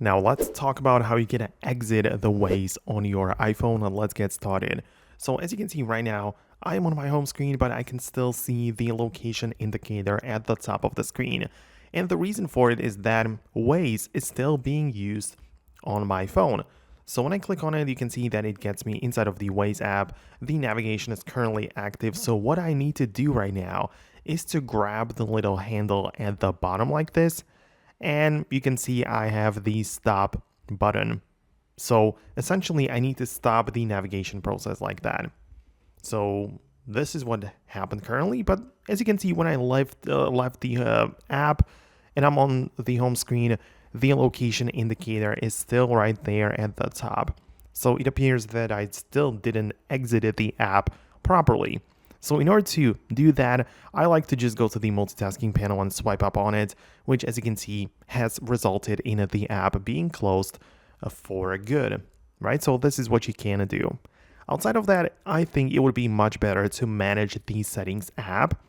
Now let's talk about how you can exit the Waze on your iPhone, and let's get started. So as you can see right now, I am on my home screen, but I can still see the location indicator at the top of the screen. And the reason for it is that Waze is still being used on my phone. So when I click on it, you can see that it gets me inside of the Waze app. The navigation is currently active. So what I need to do right now is to grab the little handle at the bottom like this, and you can see I have the stop button. So essentially I need to stop the navigation process like that. So this is what happened currently, but as you can see when I left the app and I'm on the home screen, the location indicator is still right there at the top. So it appears that I still didn't exit the app properly. So in order to do that, I like to just go to the multitasking panel and swipe up on it, which as you can see has resulted in the app being closed for good, right? So this is what you can do. Outside of that, I think it would be much better to manage the settings app,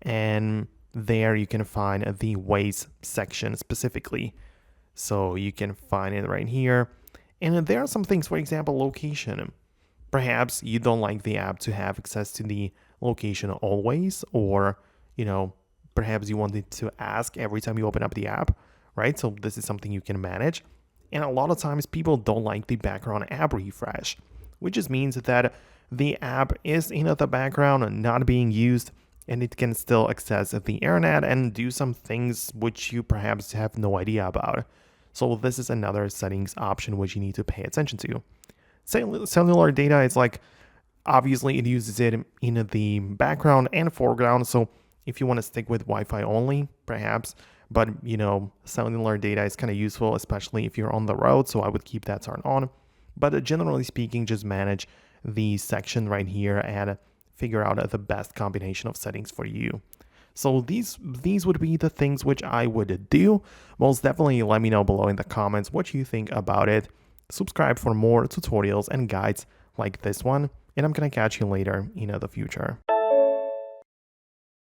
and there you can find the Waze section specifically. So you can find it right here. And there are some things, for example, location. Perhaps you don't like the app to have access to the location always, or, perhaps you wanted to ask every time you open up the app, right? So this is something you can manage. And a lot of times people don't like the background app refresh, which just means that the app is in the background and not being used, and it can still access the internet and do some things which you perhaps have no idea about. So this is another settings option which you need to pay attention to. Cellular data is like, obviously it uses it in the background and foreground. So if you want to stick with Wi-Fi only, perhaps, but cellular data is kind of useful, especially if you're on the road. So I would keep that turned on. But generally speaking, just manage the section right here and figure out the best combination of settings for you. So these would be the things which I would do. Most definitely let me know below in the comments what you think about it. Subscribe for more tutorials and guides like this one, and I'm gonna catch you later in the future.